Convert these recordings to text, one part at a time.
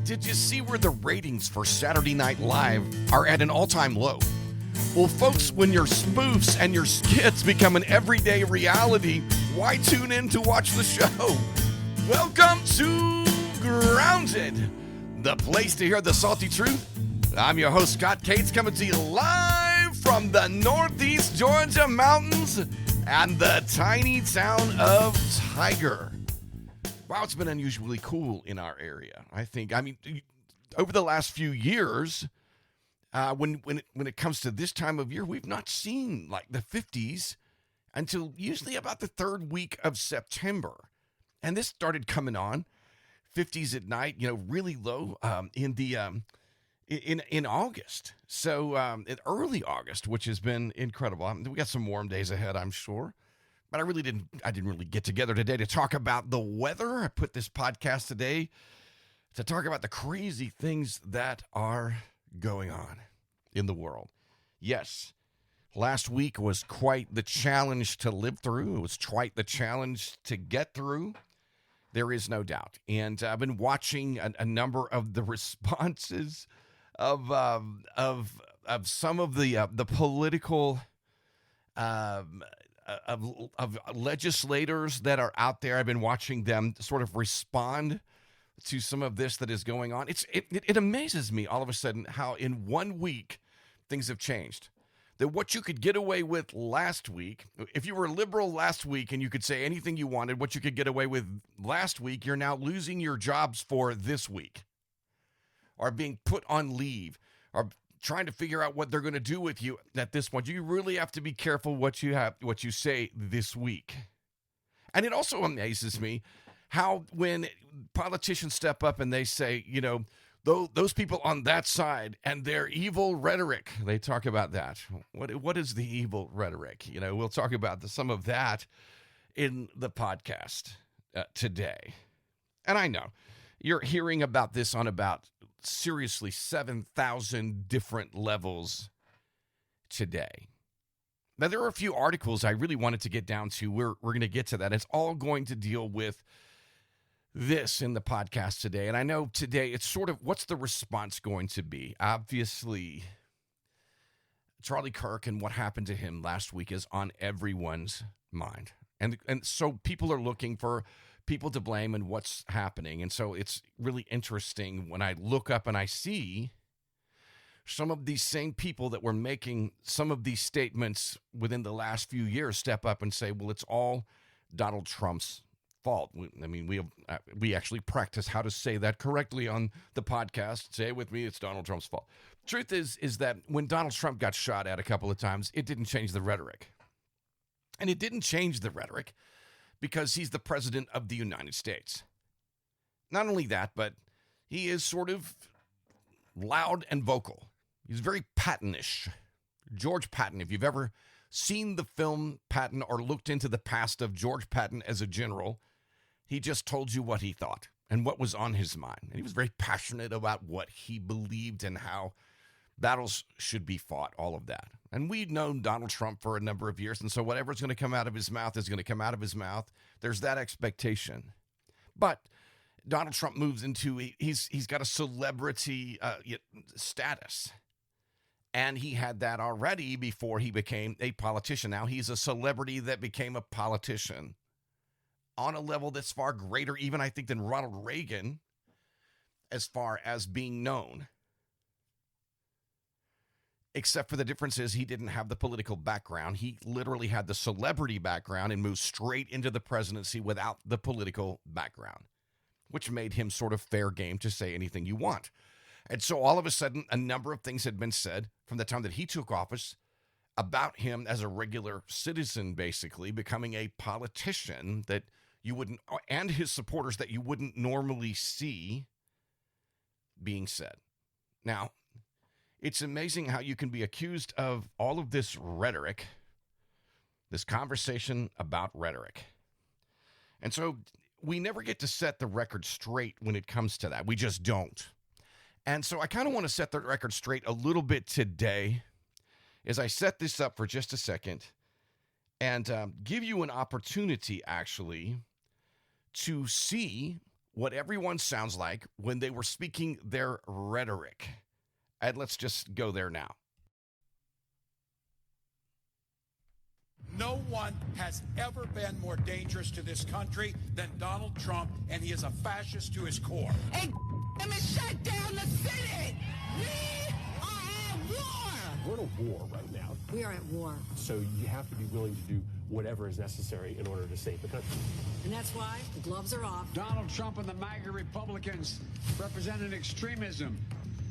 Did you see where the ratings for Saturday Night Live are at an all-time low? Well, folks, when your spoofs and your skits become an everyday reality, why tune in to watch the show? Welcome to Grounded, the place to hear the salty truth. I'm your host, Scott Cates, coming to you live from the Northeast Georgia mountains and the tiny town of Tiger. Wow, it's been unusually cool in our area. I mean, over the last few years, when it comes to this time of year, we've not seen like the 50s until usually about the third week of September. And this started coming on 50s at night, really low in August. So in early August, which has been incredible. We got some warm days ahead, I'm sure. But I didn't really get together today to talk about the weather. I put this podcast today to talk about the crazy things that are going on in the world. Yes, last week was quite the challenge to live through. It was quite the challenge to get through. There is no doubt. And I've been watching a number of the responses of some of the political of legislators that are out there. I've been watching them sort of respond to some of this that is going on. It amazes me all of a sudden how in 1 week things have changed. That what you could get away with last week, if you were liberal last week and you could say anything you wanted, what you could get away with last week, you're now losing your jobs for this week, or being put on leave, or trying to figure out what they're going to do with you at this point. You really have to be careful what you say this week. And it also amazes me how when politicians step up and they say, those people on that side and their evil rhetoric, they talk about that. What is the evil rhetoric? We'll talk about some of that in the podcast today. And I know you're hearing about this on about seriously 7,000 different levels today. Now, there are a few articles I really wanted to get down to. We're going to get to that. It's all going to deal with this in the podcast today. And I know today it's sort of, what's the response going to be? Obviously, Charlie Kirk and what happened to him last week is on everyone's mind. And so people are looking for people to blame and what's happening. And so it's really interesting when I look up and I see some of these same people that were making some of these statements within the last few years step up and say, well, it's all Donald Trump's fault. We actually practice how to say that correctly on the podcast. Say it with me, it's Donald Trump's fault. Truth is that when Donald Trump got shot at a couple of times, it didn't change the rhetoric. And it didn't change the rhetoric because he's the president of the United States. Not only that, but he is sort of loud and vocal. He's very Pattonish. George Patton, if you've ever seen the film Patton or looked into the past of George Patton as a general, he just told you what he thought and what was on his mind. And he was very passionate about what he believed and how battles should be fought, all of that. And we've known Donald Trump for a number of years, and so whatever's going to come out of his mouth is going to come out of his mouth. There's that expectation. But Donald Trump moves into, he's got a celebrity status. And he had that already before he became a politician. Now he's a celebrity that became a politician on a level that's far greater, even I think, than Ronald Reagan, as far as being known. Except for the difference is he didn't have the political background. He literally had the celebrity background and moved straight into the presidency without the political background, which made him sort of fair game to say anything you want. And so all of a sudden, a number of things had been said from the time that he took office about him as a regular citizen, basically becoming a politician that you wouldn't, and his supporters that you wouldn't normally see being said. Now, it's amazing how you can be accused of all of this rhetoric, this conversation about rhetoric. And so we never get to set the record straight when it comes to that. We just don't. And so I kind of want to set the record straight a little bit today as I set this up for just a second and give you an opportunity, actually, to see what everyone sounds like when they were speaking their rhetoric. And let's just go there now. No one has ever been more dangerous to this country than Donald Trump, and he is a fascist to his core. And shut down the Senate! We are at war! We're at a war right now. We are at war. So you have to be willing to do whatever is necessary in order to save the country. And that's why the gloves are off. Donald Trump and the MAGA Republicans represent an extremism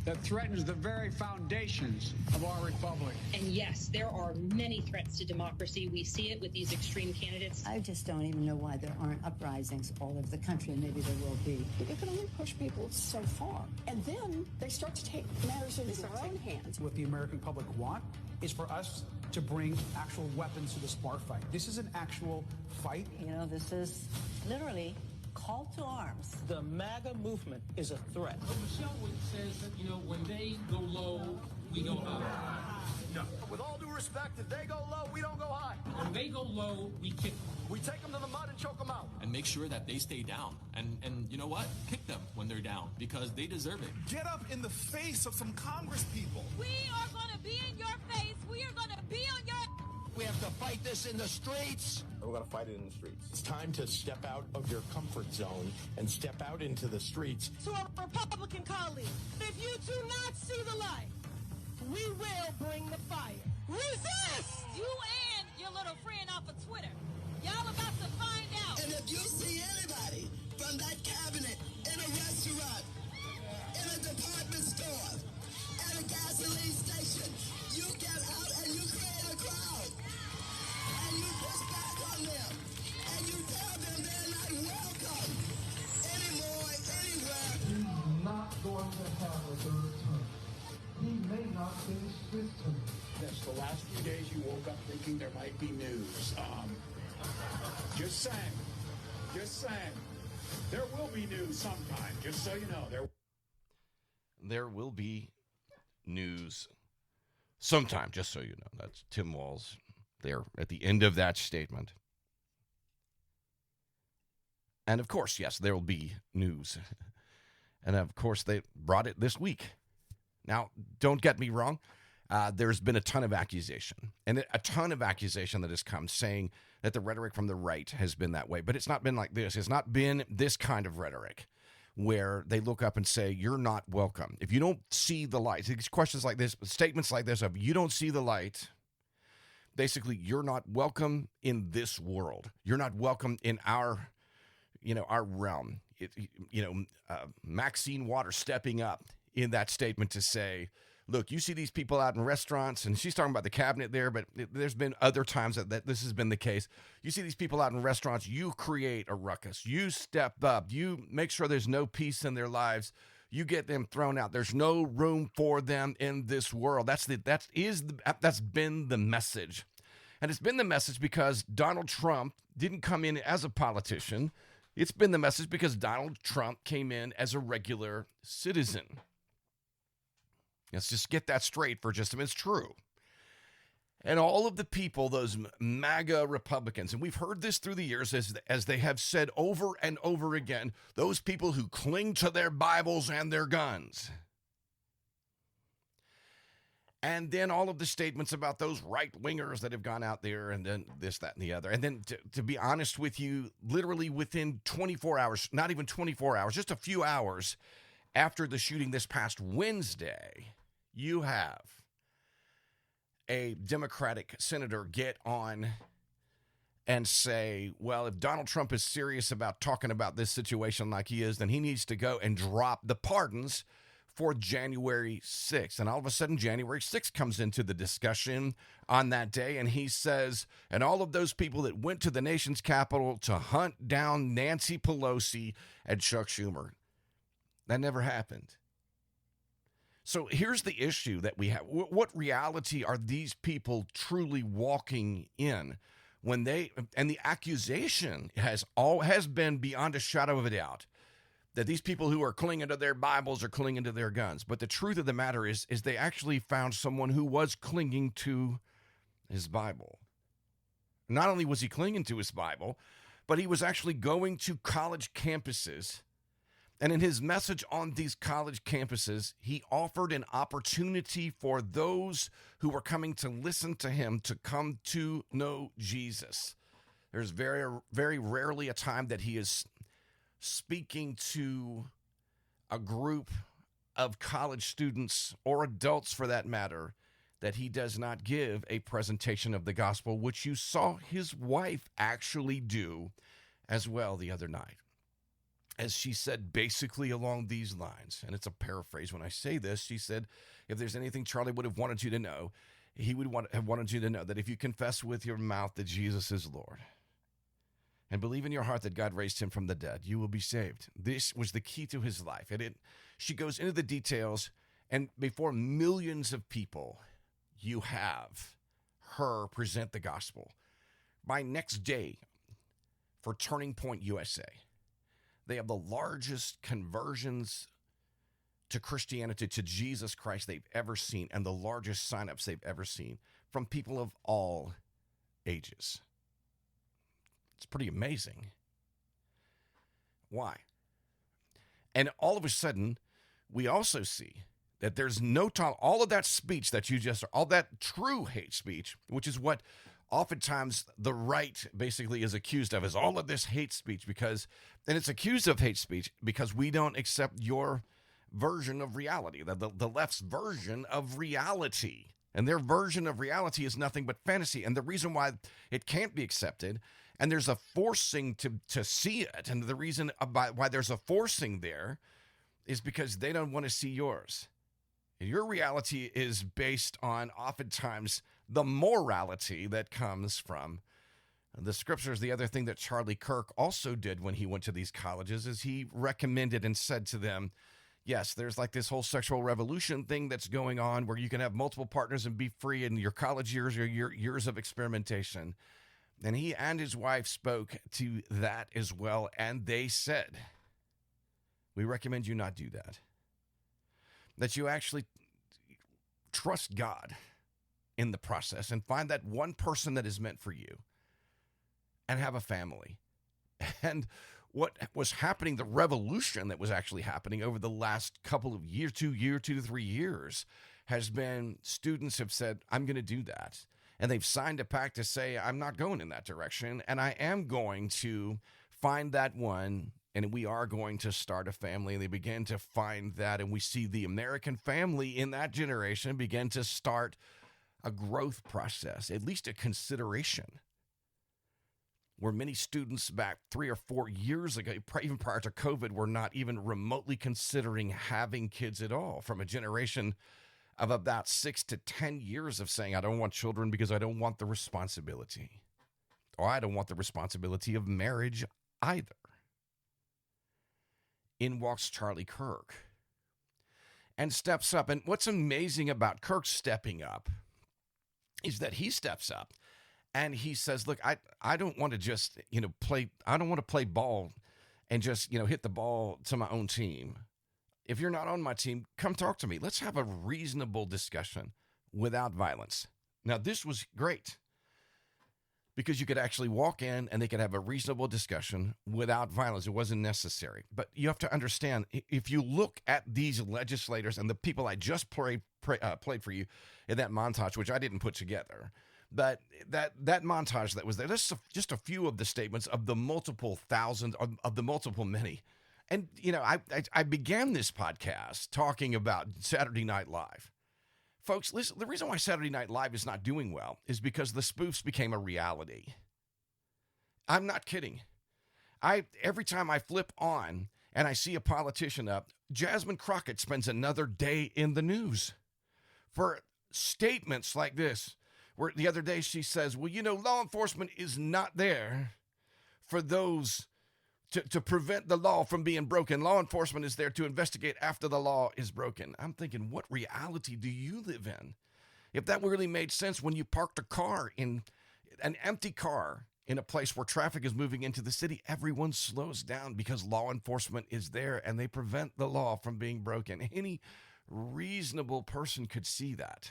that threatens the very foundations of our republic. And yes, there are many threats to democracy. We see it with these extreme candidates. I just don't even know why there aren't uprisings all over the country, and maybe there will be. You can only push people so far. And then they start to take matters into their own hands. What the American public want is for us to bring actual weapons to this bar fight. This is an actual fight. You know, this is literally call to arms. The MAGA movement is a threat. Michelle says that, when they go low, we go high. No. With all due respect, if they go low, we don't go high. When they go low, we kick them. We take them to the mud and choke them out. And make sure that they stay down. And you know what? Kick them when they're down, because they deserve it. Get up in the face of some Congress people. We are going to be in your face. We are going to be on your... We have to fight this in the streets. We're going to fight it in the streets. It's time to step out of your comfort zone and step out into the streets. To our Republican colleagues, if you do not see the light, we will bring the fire. Resist! You and your little friend off of Twitter. Y'all about to find out. And if you see anybody from that cabinet in a restaurant, in a department store, at a gasoline station, you get out and you create a crowd. And you push back on them. And you tell them they're not welcome anymore, anywhere. He's not going to have a third term. He may not finish this term. Yes, the last few days you woke up thinking there might be news. Just saying. There will be news sometime, just so you know. There will be news sometime, just so you know. That's Tim Walz there at the end of that statement. And of course, yes, there will be news. And of course, they brought it this week. Now, don't get me wrong. There's been a ton of accusation, and a ton of accusation that has come saying that the rhetoric from the right has been that way. But it's not been like this. It's not been this kind of rhetoric where they look up and say, you're not welcome. If you don't see the light, it's questions like this, statements like this of, you don't see the light, basically, you're not welcome in this world. You're not welcome in our realm. Maxine Waters stepping up in that statement to say, look, you see these people out in restaurants, and she's talking about the cabinet there, but there's been other times that this has been the case. You see these people out in restaurants, you create a ruckus. You step up. You make sure there's no peace in their lives. You get them thrown out. There's no room for them in this world. That's been the message. And it's been the message because Donald Trump didn't come in as a politician. It's been the message because Donald Trump came in as a regular citizen. Let's just get that straight for just a minute. It's true. And all of the people, those MAGA Republicans, and we've heard this through the years as they have said over and over again, those people who cling to their Bibles and their guns. And then all of the statements about those right-wingers that have gone out there and then this, that, and the other. And then to be honest with you, literally within 24 hours, not even 24 hours, just a few hours after the shooting this past Wednesday, you have a Democratic senator get on and say, well, if Donald Trump is serious about talking about this situation like he is, then he needs to go and drop the pardons for January 6th. And all of a sudden, January 6th comes into the discussion on that day, and he says, and all of those people that went to the nation's capital to hunt down Nancy Pelosi and Chuck Schumer. That never happened. So here's the issue that we have. What reality are these people truly walking in when they, and the accusation has been beyond a shadow of a doubt that these people who are clinging to their Bibles are clinging to their guns. But the truth of the matter is they actually found someone who was clinging to his Bible. Not only was he clinging to his Bible, but he was actually going to college campuses And in his message on these college campuses, he offered an opportunity for those who were coming to listen to him to come to know Jesus. There's very, very rarely a time that he is speaking to a group of college students or adults for that matter that he does not give a presentation of the gospel, which you saw his wife actually do as well the other night. As she said basically along these lines, and it's a paraphrase when I say this, she said, if there's anything Charlie would have wanted you to know, he would have wanted you to know that if you confess with your mouth that Jesus is Lord and believe in your heart that God raised him from the dead, you will be saved. This was the key to his life. And she goes into the details, and before millions of people, you have her present the gospel. By next day, for Turning Point USA, they have the largest conversions to Christianity, to Jesus Christ they've ever seen, and the largest signups they've ever seen from people of all ages. It's pretty amazing. Why? And all of a sudden, we also see that there's no time, all of that speech that you just, all that true hate speech, which is what oftentimes the right basically is accused of, is all of this hate speech because, and it's accused of hate speech because we don't accept your version of reality, the left's version of reality. And their version of reality is nothing but fantasy. And the reason why it can't be accepted, and there's a forcing to see it, and the reason why there's a forcing there is because they don't want to see yours. Your reality is based on oftentimes the morality that comes from the scriptures. The other thing that Charlie Kirk also did when he went to these colleges is he recommended and said to them, yes, there's like this whole sexual revolution thing that's going on where you can have multiple partners and be free, and your college years are your years of experimentation. And he and his wife spoke to that as well, and they said, we recommend you not do that. That you actually trust God in the process and find that one person that is meant for you and have a family. And what was happening, the revolution that was actually happening over the last couple of years, 2 to 3 years, has been students have said, I'm going to do that. And they've signed a pact to say, I'm not going in that direction. And I am going to find that one. And we are going to start a family. And they begin to find that. And we see the American family in that generation begin to start a growth process, at least a consideration, where many students back 3 or 4 years ago, even prior to COVID, were not even remotely considering having kids at all, from a generation of about 6 to 10 years of saying, I don't want children because I don't want the responsibility, or I don't want the responsibility of marriage either. In walks Charlie Kirk and steps up. And what's amazing about Kirk stepping up is that he steps up and he says, look, I don't want to just, play. I don't want to play ball and just, hit the ball to my own team. If you're not on my team, come talk to me. Let's have a reasonable discussion without violence. Now, this was great because you could actually walk in and they could have a reasonable discussion without violence. It wasn't necessary. But you have to understand, if you look at these legislators and the people I just played for you in that montage, which I didn't put together, but that montage that was there, that's just a few of the statements of the multiple thousands, of the multiple many. And, I began this podcast talking about Saturday Night Live. Folks, listen, the reason why Saturday Night Live is not doing well is because the spoofs became a reality. I'm not kidding. Every time I flip on and I see a politician up, Jasmine Crockett spends another day in the news for statements like this, where the other day she says, well, law enforcement is not there for those to prevent the law from being broken. Law enforcement is there to investigate after the law is broken. I'm thinking, what reality do you live in? If that really made sense when you parked a car in an empty car in a place where traffic is moving into the city, everyone slows down because law enforcement is there and they prevent the law from being broken. Any reasonable person could see that,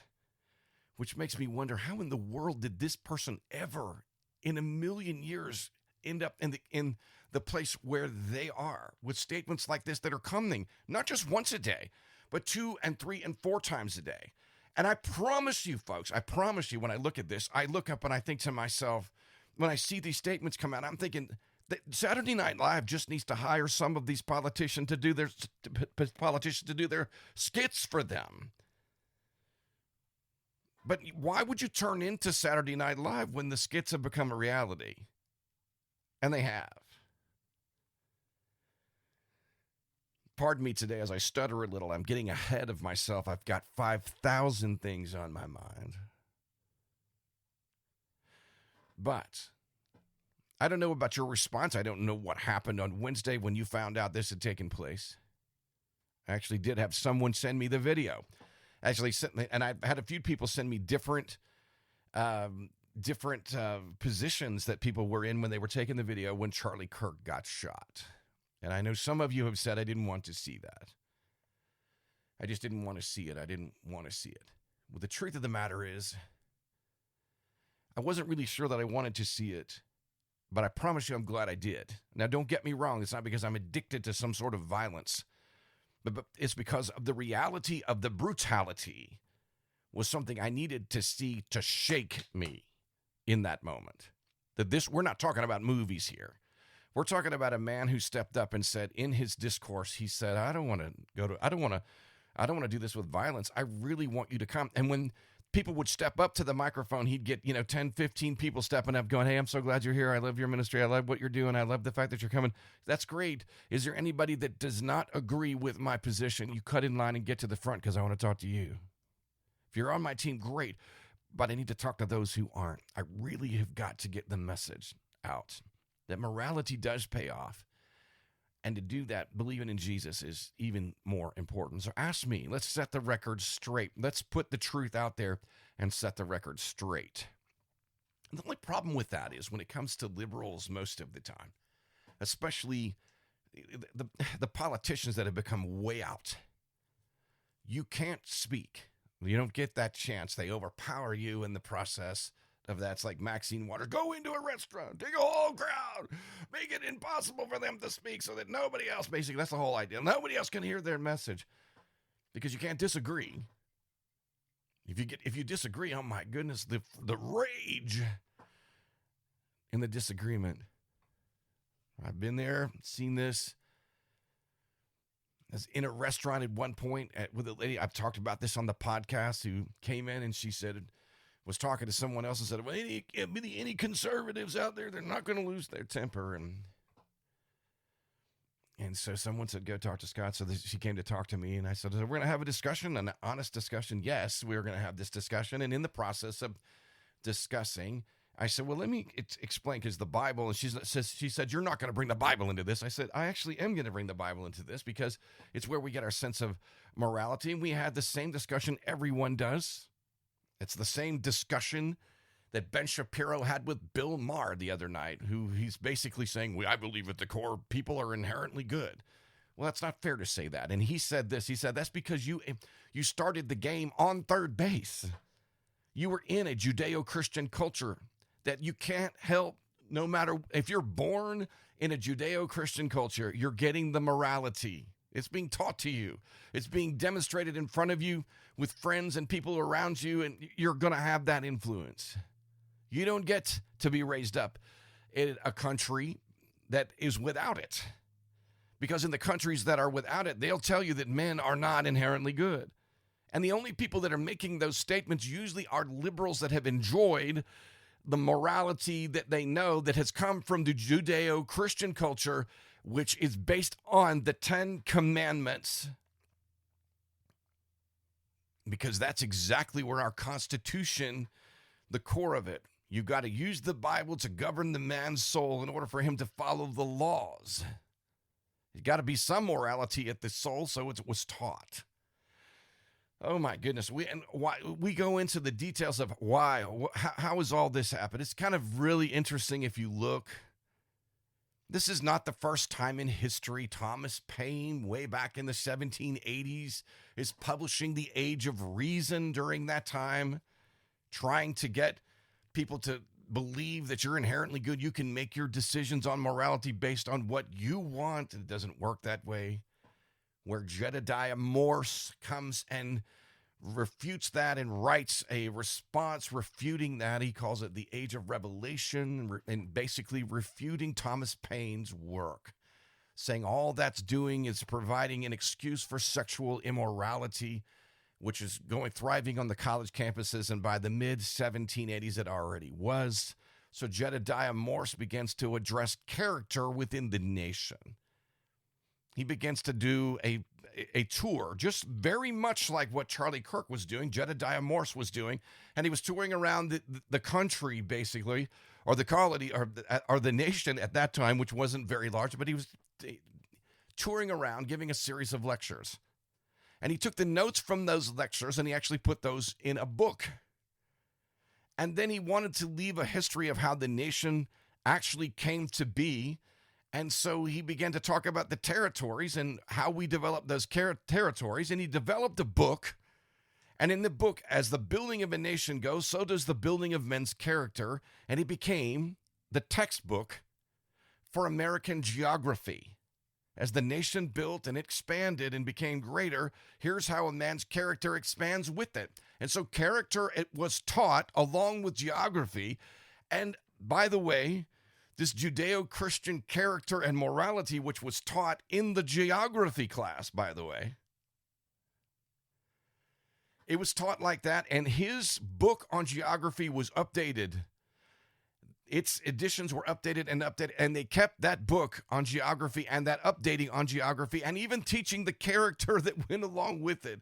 which makes me wonder, how in the world did this person ever in a million years end up in the place where they are with statements like this that are coming, not just once a day, but 2 and 3 and 4 times a day. And I promise you, folks, when I look at this, I look up and I think to myself, when I see these statements come out, I'm thinking that Saturday Night Live just needs to hire some of these politicians to do their skits for them. But why would you turn into Saturday Night Live when the skits have become a reality? And they have. Pardon me today as I stutter a little. I'm getting ahead of myself. I've got 5,000 things on my mind. But I don't know about your response. I don't know what happened on Wednesday when you found out this had taken place. I actually did have someone send me the video. And I've had a few people send me different positions that people were in when they were taking the video when Charlie Kirk got shot. And I know some of you have said, I didn't want to see that. I just didn't want to see it. I didn't want to see it. Well, the truth of the matter is, I wasn't really sure that I wanted to see it, but I promise you I'm glad I did. Now, don't get me wrong. It's not because I'm addicted to some sort of violence, but it's because of the reality of the brutality was something I needed to see to shake me in that moment. We're not talking about movies here. We're talking about a man who stepped up and said in his discourse, he said, I don't want to do this with violence. I really want you to come. And when people would step up to the microphone, he'd get, 10, 15 people stepping up going, hey, I'm so glad you're here. I love your ministry. I love what you're doing. I love the fact that you're coming. That's great. Is there anybody that does not agree with my position? You cut in line and get to the front because I want to talk to you. If you're on my team, great. But I need to talk to those who aren't. I really have got to get the message out that morality does pay off. And to do that, believing in Jesus is even more important. So ask me, let's set the record straight. Let's put the truth out there and set the record straight. And the only problem with that is when it comes to liberals most of the time, especially the politicians that have become way out, you can't speak. You don't get that chance. They overpower you in the process of that. It's like Maxine Waters. Go into a restaurant, take a whole crowd, make it impossible for them to speak so that nobody else, basically, that's the whole idea. Nobody else can hear their message because you can't disagree. If you disagree, oh my goodness, the rage in the disagreement. I've been there, seen this. I was in a restaurant at one point with a lady. I've talked about this on the podcast who came in and she was talking to someone else and said, well, any conservatives out there, they're not going to lose their temper. And so someone said, go talk to Scott. So she came to talk to me, and I said, we're going to have a discussion, an honest discussion. Yes, we're going to have this discussion. And in the process of discussing, I said, well, let me explain, because the Bible, and she said, you're not going to bring the Bible into this. I said, I actually am going to bring the Bible into this because it's where we get our sense of morality. And we had the same discussion everyone does. It's the same discussion that Ben Shapiro had with Bill Maher the other night, who he's basically saying, I believe at the core people are inherently good. Well, that's not fair to say that. And he said this. He said, that's because you started the game on third base. You were in a Judeo-Christian culture that you can't help, no matter if you're born in a Judeo-Christian culture, you're getting the morality. It's being taught to you. It's being demonstrated in front of you with friends and people around you, and you're going to have that influence. You don't get to be raised up in a country that is without it. Because in the countries that are without it, they'll tell you that men are not inherently good. And the only people that are making those statements usually are liberals that have enjoyed the morality that they know that has come from the Judeo-Christian culture, which is based on the 10 Commandments. Because that's exactly where our Constitution, the core of it, you've got to use the Bible to govern the man's soul in order for him to follow the laws. There's got to be some morality at the soul, so it was taught. Oh my goodness. We go into the details of why, how has all this happened? It's kind of really interesting if you look. This is not the first time in history. Thomas Paine, way back in the 1780s, is publishing The Age of Reason during that time, trying to get people to believe that you're inherently good. You can make your decisions on morality based on what you want. It doesn't work that way. Where Jedediah Morse comes and refutes that and writes a response refuting that. He calls it the Age of Revelation, and basically refuting Thomas Paine's work, saying all that's doing is providing an excuse for sexual immorality, which is thriving on the college campuses, and by the mid-1780s it already was. So Jedediah Morse begins to address character within the nation. He begins to do a tour, just very much like what Charlie Kirk was doing, Jedediah Morse was doing, and he was touring around the country, basically, or the colony, or the nation at that time, which wasn't very large, but he was touring around giving a series of lectures. And he took the notes from those lectures and he actually put those in a book. And then he wanted to leave a history of how the nation actually came to be. And so he began to talk about the territories and how we developed those territories. And he developed a book. And in the book, as the building of a nation goes, so does the building of men's character. And it became the textbook for American geography. As the nation built and expanded and became greater, here's how a man's character expands with it. And so character, it was taught along with geography. And by the way, this Judeo-Christian character and morality, which was taught in the geography class, by the way, it was taught like that. And his book on geography was updated. Its editions were updated, and they kept that book on geography and that updating on geography and even teaching the character that went along with it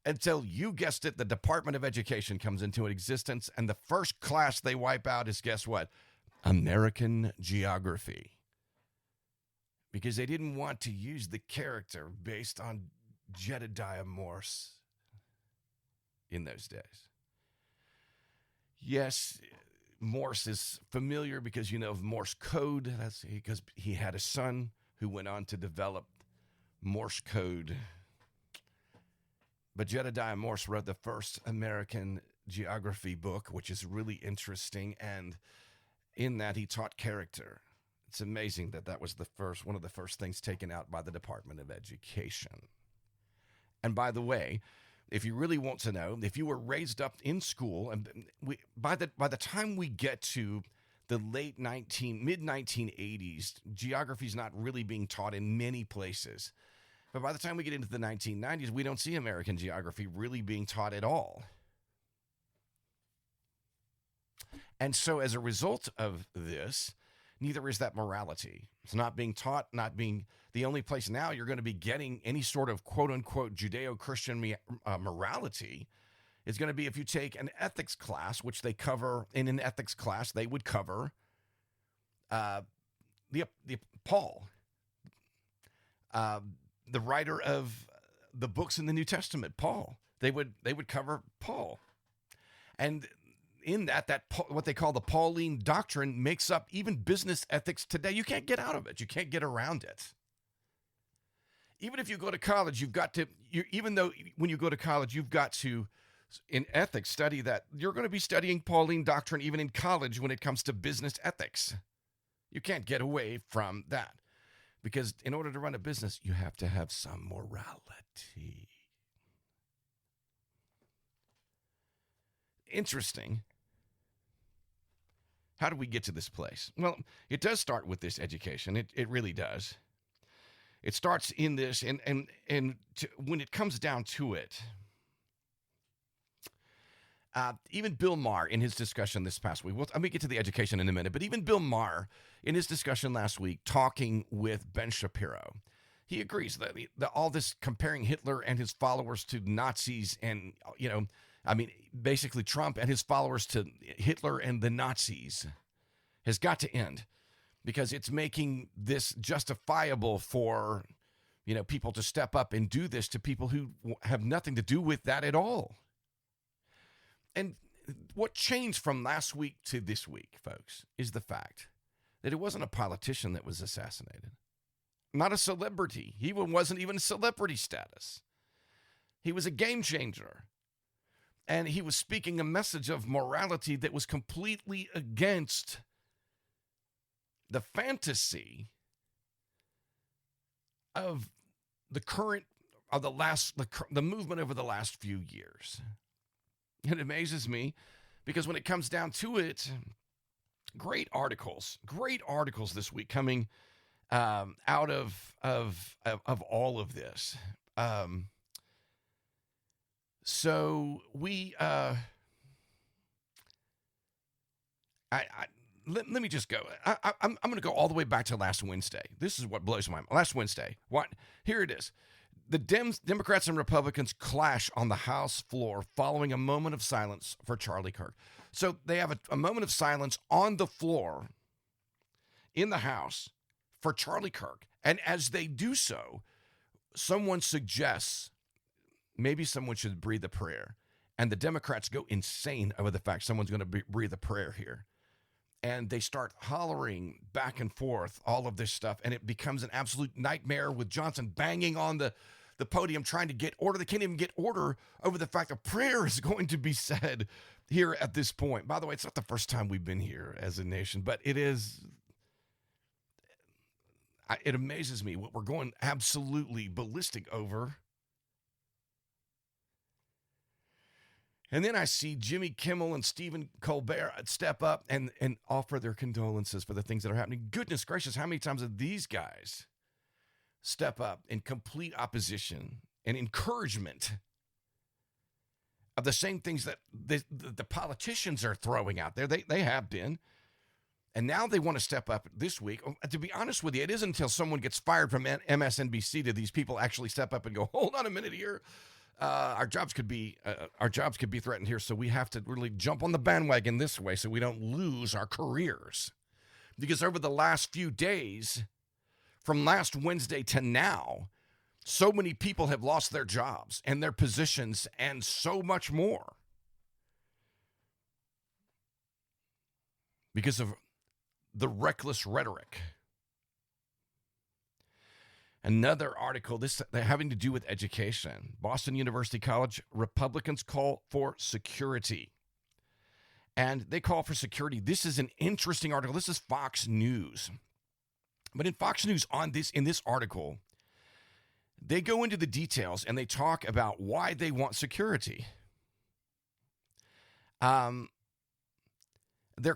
until, you guessed it, the Department of Education comes into existence, and the first class they wipe out is, guess what? American geography. Because they didn't want to use the character based on Jedediah Morse in those days. Yes, Morse is familiar because you know of Morse code. That's because he had a son who went on to develop Morse code. But Jedediah Morse wrote the first American geography book, which is really interesting. And in that, he taught character. It's amazing that was one of the first things taken out by the Department of Education. And by the way, if you really want to know, if you were raised up in school, and by the time we get to the mid-1980s, geography is not really being taught in many places. But by the time we get into the 1990s, we don't see American geography really being taught at all. And so as a result of this, neither is that morality. It's not being taught, the only place now you're going to be getting any sort of quote-unquote Judeo-Christian morality is going to be if you take an ethics class, which they cover. In an ethics class, they would cover Paul, the writer of the books in the New Testament, Paul. They would cover Paul. And in that what they call the Pauline doctrine makes up even business ethics today. You can't get out of it. You can't get around it. Even if you go to college, when you go to college, you've got to, in ethics, study that. You're going to be studying Pauline doctrine even in college when it comes to business ethics. You can't get away from that. Because in order to run a business, you have to have some morality. Interesting. How do we get to this place? Well, it does start with this education. It really does. It starts in this, and when it comes down to it, even Bill Maher in his discussion this past week, let me get to the education in a minute, but even Bill Maher in his discussion last week talking with Ben Shapiro, he agrees that all this comparing Hitler and his followers to Nazis and, basically Trump and his followers to Hitler and the Nazis has got to end. Because it's making this justifiable for, people to step up and do this to people who have nothing to do with that at all. And what changed from last week to this week, folks, is the fact that it wasn't a politician that was assassinated. Not a celebrity. He wasn't even celebrity status. He was a game changer. And he was speaking a message of morality that was completely against the fantasy of the current, of the movement over the last few years. It amazes me because when it comes down to it, great articles this week coming out of all of this. So we, let me just go. I'm going to go all the way back to last Wednesday. This is what blows my mind. Last Wednesday, here it is. The Democrats and Republicans clash on the House floor following a moment of silence for Charlie Kirk. So they have a moment of silence on the floor in the House for Charlie Kirk. And as they do so, someone suggests maybe someone should breathe a prayer. And the Democrats go insane over the fact someone's going to breathe a prayer here. And they start hollering back and forth, all of this stuff. And it becomes an absolute nightmare with Johnson banging on the podium trying to get order. They can't even get order over the fact a prayer is going to be said here at this point. By the way, it's not the first time we've been here as a nation, but it is. It amazes me what we're going absolutely ballistic over. And then I see Jimmy Kimmel and Stephen Colbert step up and offer their condolences for the things that are happening. Goodness gracious, how many times have these guys step up in complete opposition and encouragement of the same things that the politicians are throwing out there? They have been. And now they want to step up this week. To be honest with you, it isn't until someone gets fired from MSNBC do these people actually step up and go, hold on a minute here. Our jobs could be threatened here, so we have to really jump on the bandwagon this way so we don't lose our careers. Because over the last few days, from last Wednesday to now, so many people have lost their jobs and their positions and so much more because of the reckless rhetoric. Another article, this having to do with education. Boston University College, Republicans call for security. And they call for security. This is an interesting article. This is Fox News. But in Fox News in this article, they go into the details and they talk about why they want security. They're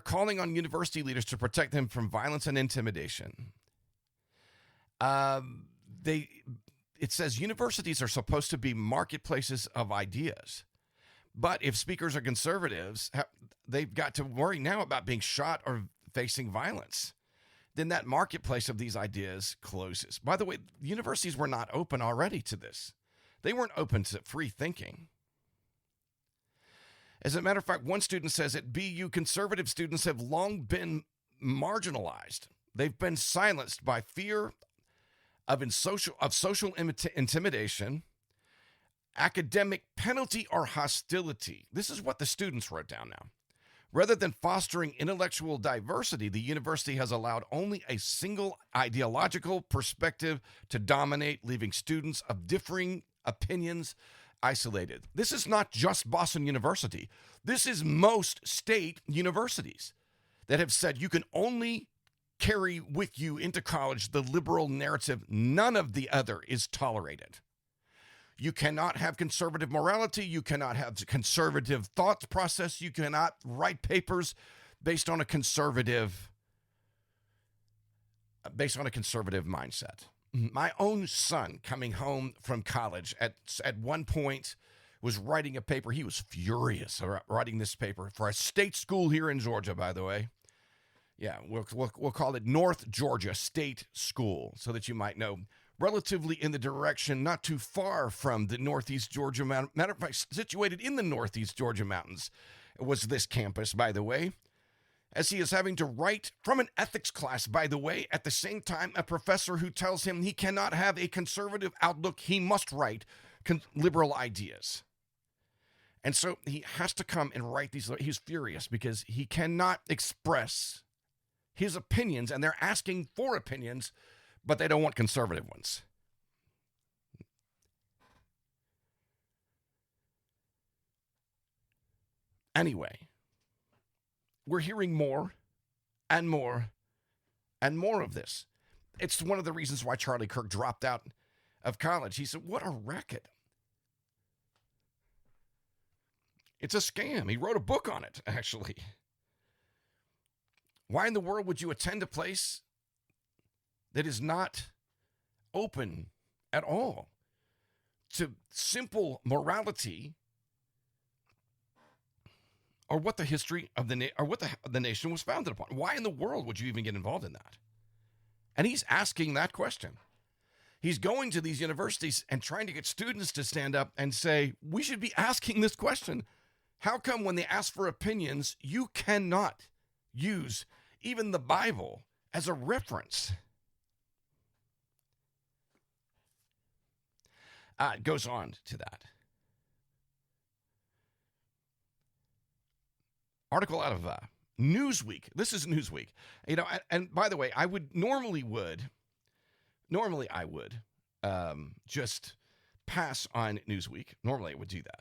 calling on university leaders to protect them from violence and intimidation. It says universities are supposed to be marketplaces of ideas. But if speakers are conservatives, they've got to worry now about being shot or facing violence. Then that marketplace of these ideas closes. By the way, universities were not open already to this. They weren't open to free thinking. As a matter of fact, one student says at BU, conservative students have long been marginalized. They've been silenced by fear of social intimidation, academic penalty, or hostility. This is what the students wrote down now. Rather than fostering intellectual diversity, the university has allowed only a single ideological perspective to dominate, leaving students of differing opinions isolated. This is not just Boston University. This is most state universities that have said you can only carry with you into college the liberal narrative. None of the other is tolerated. You cannot have conservative morality. You cannot have conservative thought process. You cannot write papers based on a conservative mindset. My own son coming home from college at one point was writing a paper. He was furious about writing this paper for a state school here in Georgia, by the way. Yeah, we'll call it North Georgia State School so that you might know. Relatively in the direction not too far from the Northeast Georgia Mountains. Matter of fact, situated in the Northeast Georgia Mountains was this campus, by the way. As he is having to write from an ethics class, by the way, at the same time, a professor who tells him he cannot have a conservative outlook, he must write liberal ideas. And so he has to come and write these. He's furious because he cannot express his opinions, and they're asking for opinions, but they don't want conservative ones. Anyway, we're hearing more and more and more of this. It's one of the reasons why Charlie Kirk dropped out of college. He said, what a racket. It's a scam. He wrote a book on it, actually. Why in the world would you attend a place that is not open at all to simple morality or what the history of the nation was founded upon? Why in the world would you even get involved in that? And he's asking that question. He's going to these universities and trying to get students to stand up and say, we should be asking this question. How come when they ask for opinions, you cannot use even the Bible as a reference? It goes on to that. Article out of Newsweek. This is Newsweek. You know, and by the way, I would normally I would just pass on Newsweek. Normally I would do that.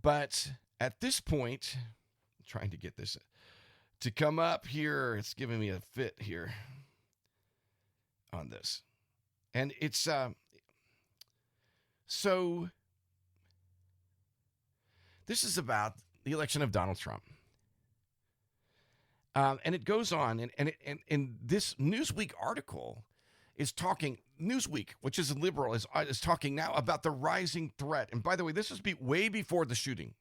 But at this point, I'm trying to get this to come up here. It's giving me a fit here on this. And it's so this is about the election of Donald Trump. And it goes on, and this Newsweek article is talking, Newsweek, which is liberal, is talking now about the rising threat. And by the way, this is way before the shooting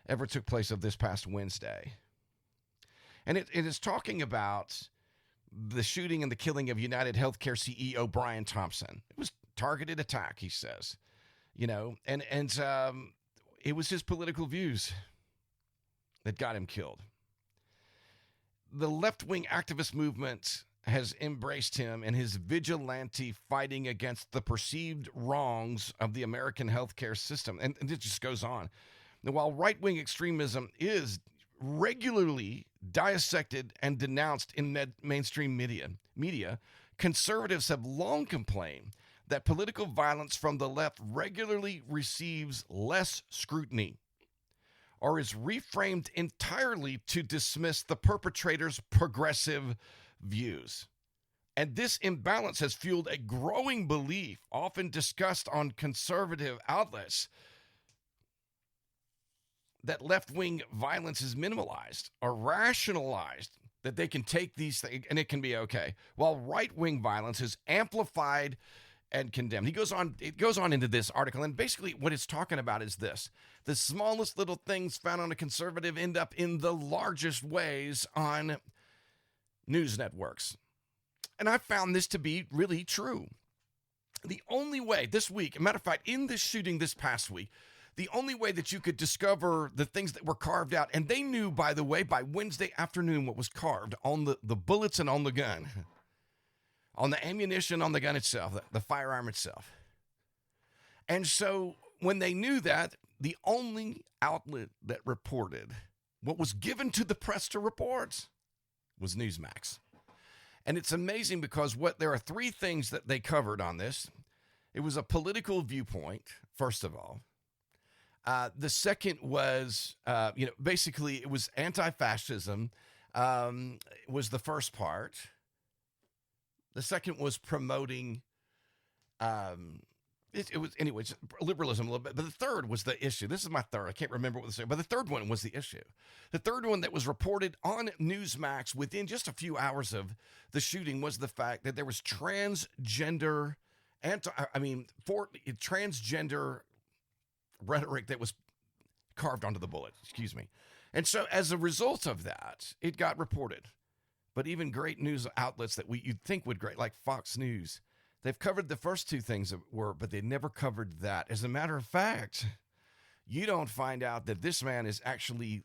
ever took place of this past Wednesday. And it is talking about the shooting and the killing of United Healthcare CEO Brian Thompson. It was targeted attack, he says, you know, and it was his political views that got him killed. The left-wing activist movement has embraced him in his vigilante fighting against the perceived wrongs of the American healthcare system. And it just goes on. Now, while right-wing extremism is regularly dissected and denounced in mainstream media, conservatives have long complained that political violence from the left regularly receives less scrutiny or is reframed entirely to dismiss the perpetrator's progressive views. And this imbalance has fueled a growing belief, often discussed on conservative outlets, that left-wing violence is minimalized or rationalized, that they can take these things and it can be okay, while right-wing violence is amplified and condemned. It goes on into this article, and basically what it's talking about is this. The smallest little things found on a conservative end up in the largest ways on news networks. And I found this to be really true. The only way this week, a matter of fact, in this shooting this past week, the only way that you could discover the things that were carved out, and they knew, by the way, by Wednesday afternoon what was carved on the bullets and on the gun, on the ammunition, on the gun itself, the firearm itself. And so when they knew that, the only outlet that reported what was given to the press to report was Newsmax. And it's amazing because there are three things that they covered on this. It was a political viewpoint, first of all. The second was, basically it was anti-fascism, was the first part. The second was promoting, it was, anyways, liberalism a little bit. But the third was the issue. This is my third. I can't remember what the second, but the third one was the issue. The third one that was reported on Newsmax within just a few hours of the shooting was the fact that there was transgender rhetoric that was carved onto the bullet. Excuse me. And so as a result of that, it got reported. But even great news outlets that you'd think would great, like Fox News, they've covered the first two things that were, but they never covered that. As a matter of fact, you don't find out that this man has actually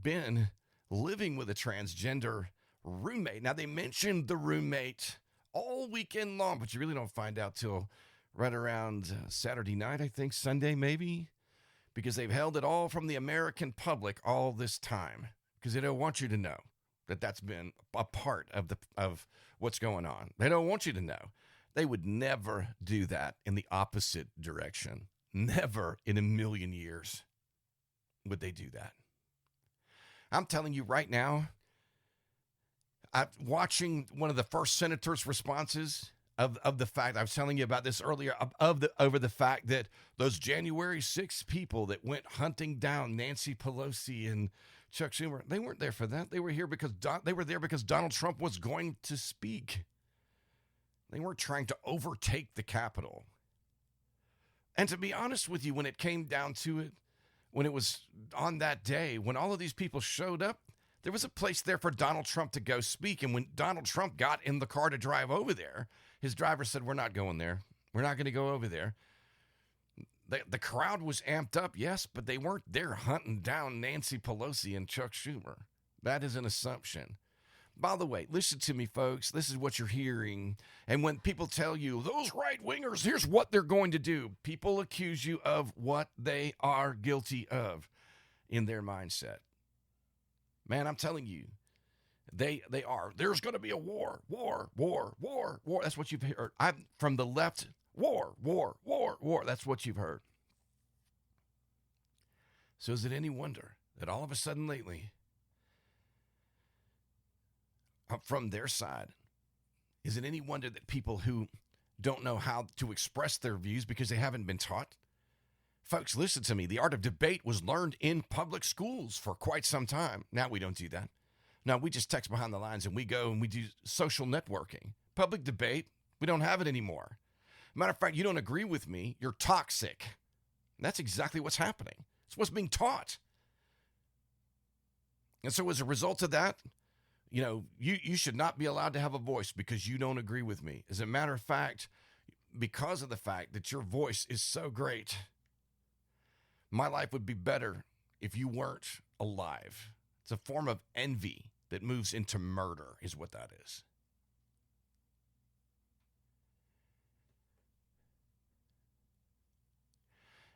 been living with a transgender roommate. Now, they mentioned the roommate all weekend long, but you really don't find out till right around Saturday night, I think, Sunday maybe, because they've held it all from the American public all this time because they don't want you to know that that's been a part of what's going on. They don't want you to know. They would never do that in the opposite direction. Never in a million years. would they do that? I'm telling you right now, I'm watching one of the first senator's responses of the fact, I was telling you about this earlier, over the fact that those January 6th people that went hunting down Nancy Pelosi and Chuck Schumer, they weren't there for that. They were here because they were there because Donald Trump was going to speak. They weren't trying to overtake the Capitol. And to be honest with you, when it came down to it, when it was on that day, when all of these people showed up, there was a place there for Donald Trump to go speak. And when Donald Trump got in the car to drive over there, his driver said, we're not going there. We're not going to go over there. The crowd was amped up, yes, but they weren't there hunting down Nancy Pelosi and Chuck Schumer. That is an assumption. By the way, listen to me, folks. This is what you're hearing. And when people tell you, those right-wingers, here's what they're going to do, people accuse you of what they are guilty of in their mindset. Man, I'm telling you, they are. There's going to be a war. That's what you've heard. From the left, war. That's what you've heard. So is it any wonder that all of a sudden lately, from their side, is it any wonder that people who don't know how to express their views because they haven't been taught? Folks, listen to me. The art of debate was learned in public schools for quite some time. Now we don't do that. Now we just text behind the lines and we go and we do social networking. Public debate, we don't have it anymore. Matter of fact, you don't agree with me, you're toxic. And that's exactly what's happening. It's what's being taught. And so as a result of that, you should not be allowed to have a voice because you don't agree with me. As a matter of fact, because of the fact that your voice is so great, my life would be better if you weren't alive. It's a form of envy that moves into murder, is what that is.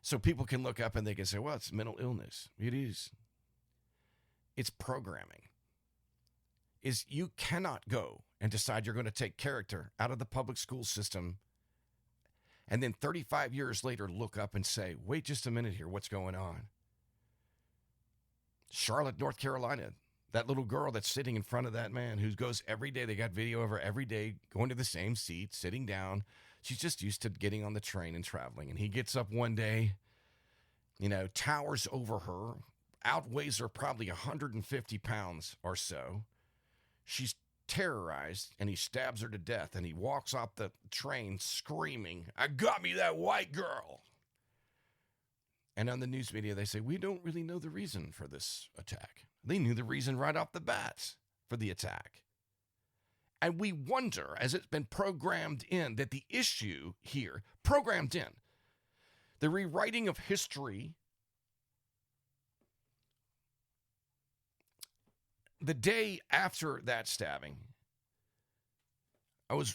So people can look up and they can say, well, it's mental illness. It is. It's programming. You cannot go and decide you're going to take character out of the public school system and then 35 years later look up and say, wait just a minute here, what's going on? Charlotte, North Carolina, that little girl that's sitting in front of that man who goes every day, they got video of her every day going to the same seat, sitting down. She's just used to getting on the train and traveling. And he gets up one day, towers over her, outweighs her probably 150 pounds or so. She's terrorized, and he stabs her to death, and he walks off the train screaming, I got me that white girl. And on the news media, they say, we don't really know the reason for this attack. They knew the reason right off the bat for the attack. And we wonder, as it's been programmed in, that the issue here, programmed in, the rewriting of history, the day after that stabbing, I was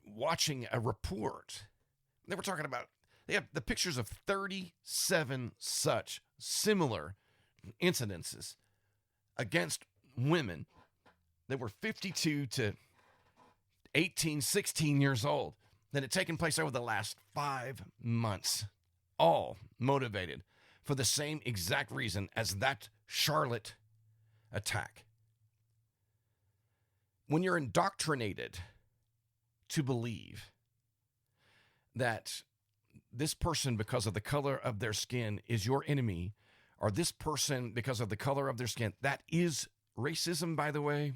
watching a report. They were talking about, they have the pictures of 37 such similar incidences against women that were 52 to 18, 16 years old that had taken place over the last 5 months, all motivated for the same exact reason as that Charlotte attack. When you're indoctrinated to believe that this person, because of the color of their skin, is your enemy, or this person, because of the color of their skin, that is racism, by the way,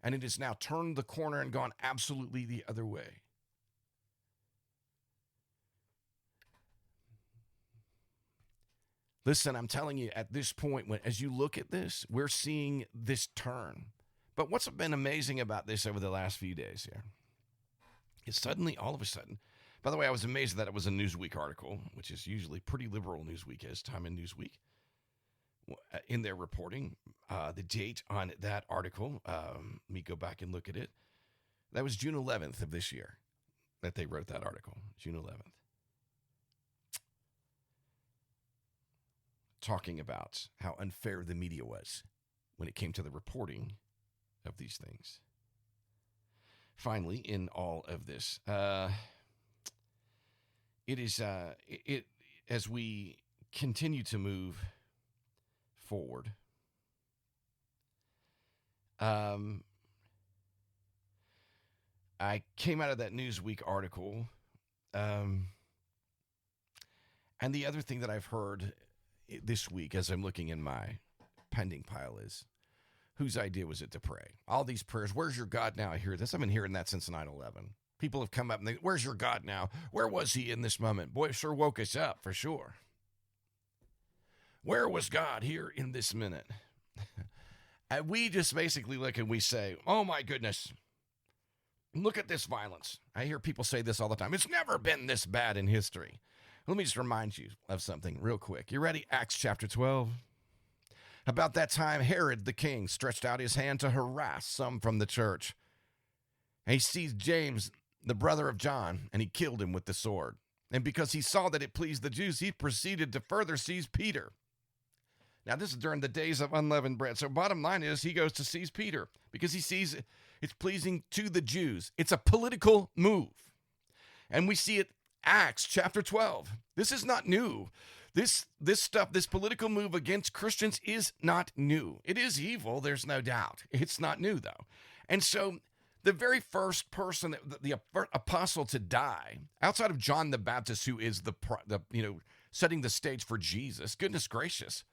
and it has now turned the corner and gone absolutely the other way. Listen, I'm telling you, at this point, as you look at this, we're seeing this turn. But what's been amazing about this over the last few days here is suddenly, all of a sudden, by the way, I was amazed that it was a Newsweek article, which is usually pretty liberal. Newsweek is Time in Newsweek. In their reporting, the date on that article, let me go back and look at it. That was June 11th of this year that they wrote that article, June 11th. Talking about how unfair the media was when it came to the reporting of these things. Finally, in all of this, it is as we continue to move forward. I came out of that Newsweek article, and the other thing that I've heard this week as I'm looking in my pending pile is, whose idea was it to pray? All these prayers, where's your God now? I hear this. I've been hearing that since 9/11. People have come up and they, where's your God now? Where was he in this moment? Boy, it sure woke us up for sure. Where was God here in this minute? And we just basically look and we say, oh my goodness, look at this violence. I hear people say this all the time. It's never been this bad in history. Let me just remind you of something real quick. You ready? Acts chapter 12. About that time, Herod the king stretched out his hand to harass some from the church. And he seized James, the brother of John, and he killed him with the sword. And because he saw that it pleased the Jews, he proceeded to further seize Peter. Now, this is during the days of unleavened bread. So bottom line is he goes to seize Peter because he sees it's pleasing to the Jews. It's a political move. And we see it Acts chapter 12. This is not new. This stuff, this political move against Christians is not new. It is evil, there's no doubt. It's not new, though. And so the very first person, the apostle to die, outside of John the Baptist, who is the setting the stage for Jesus, goodness gracious,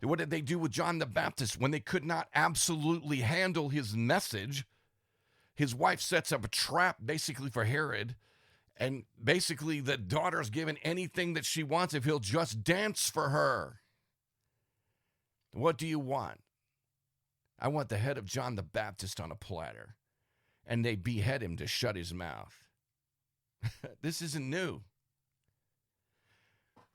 what did they do with John the Baptist when they could not absolutely handle his message? His wife sets up a trap basically for Herod, and basically the daughter's given anything that she wants if he'll just dance for her. What do you want? I want the head of John the Baptist on a platter. And they behead him to shut his mouth. This isn't new.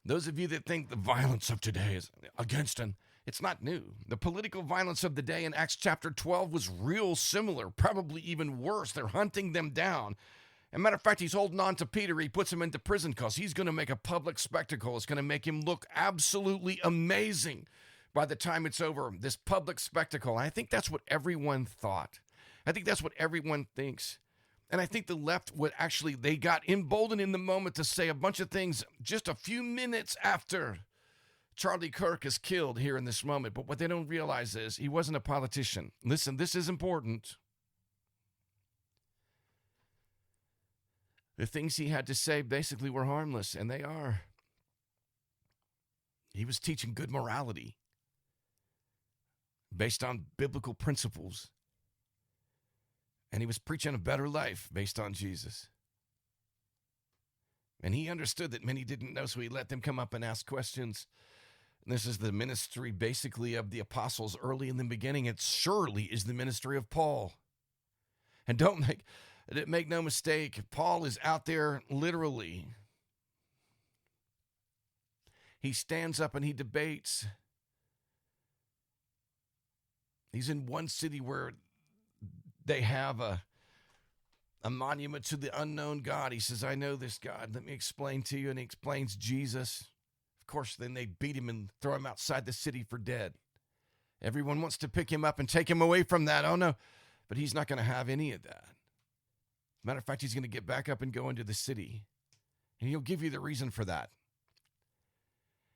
Those of you that think the violence of today is against him, it's not new. The political violence of the day in Acts chapter 12 was real similar, probably even worse. They're hunting them down. As a matter of fact, he's holding on to Peter. He puts him into prison because he's going to make a public spectacle. It's going to make him look absolutely amazing by the time it's over, this public spectacle. And I think that's what everyone thought. I think that's what everyone thinks. And I think the left would actually, they got emboldened in the moment to say a bunch of things just a few minutes after Charlie Kirk is killed here in this moment. But what they don't realize is he wasn't a politician. Listen, this is important. The things he had to say basically were harmless, and they are. He was teaching good morality based on biblical principles. And he was preaching a better life based on Jesus. And he understood that many didn't know, so he let them come up and ask questions. And this is the ministry basically of the apostles early in the beginning. It surely is the ministry of Paul. And don't make no mistake, Paul is out there literally. He stands up and he debates. He's in one city where they have a monument to the unknown God. He says, I know this God. Let me explain to you. And he explains Jesus. Of course, then they beat him and throw him outside the city for dead. Everyone wants to pick him up and take him away from that. Oh, no. But he's not going to have any of that. Matter of fact, he's going to get back up and go into the city. And he'll give you the reason for that.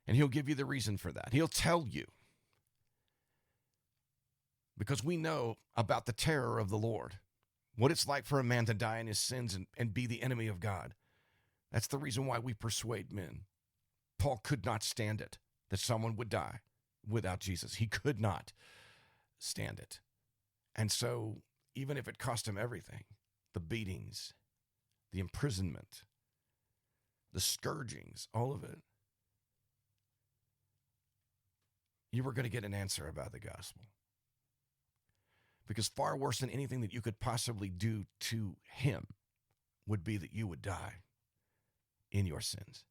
And he'll give you the reason for that. He'll tell you. Because we know about the terror of the Lord. What it's like for a man to die in his sins and be the enemy of God. That's the reason why we persuade men. Paul could not stand it, that someone would die without Jesus. He could not stand it. And so, even if it cost him everything, the beatings, the imprisonment, the scourgings, all of it, you were going to get an answer about the gospel. Because far worse than anything that you could possibly do to him would be that you would die in your sins.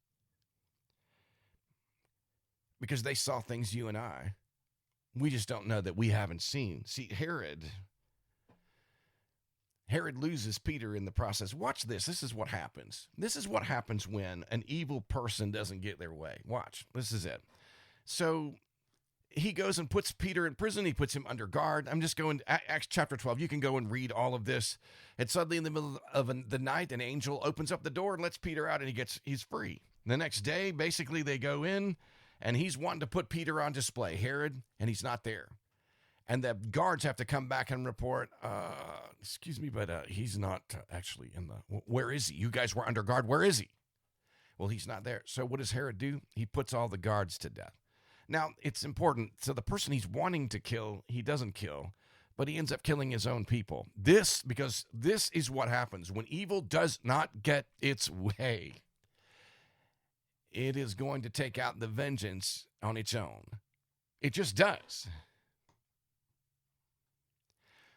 Because they saw things you and I, we just don't know that we haven't seen. See, Herod loses Peter in the process. Watch this. This is what happens. This is what happens when an evil person doesn't get their way. Watch. This is it. So he goes and puts Peter in prison. He puts him under guard. I'm just going to Acts chapter 12. You can go and read all of this. And suddenly in the middle of the night, an angel opens up the door and lets Peter out, and he's free. The next day, basically, they go in And he's wanting to put Peter on display, Herod, and he's not there. And the guards have to come back and report, excuse me, but he's not actually in the, where is he? You guys were under guard. Where is he? Well, he's not there. So what does Herod do? He puts all the guards to death. Now, it's important. So the person he's wanting to kill, he doesn't kill, but he ends up killing his own people. Because this is what happens when evil does not get its way. It is going to take out the vengeance on its own. It just does.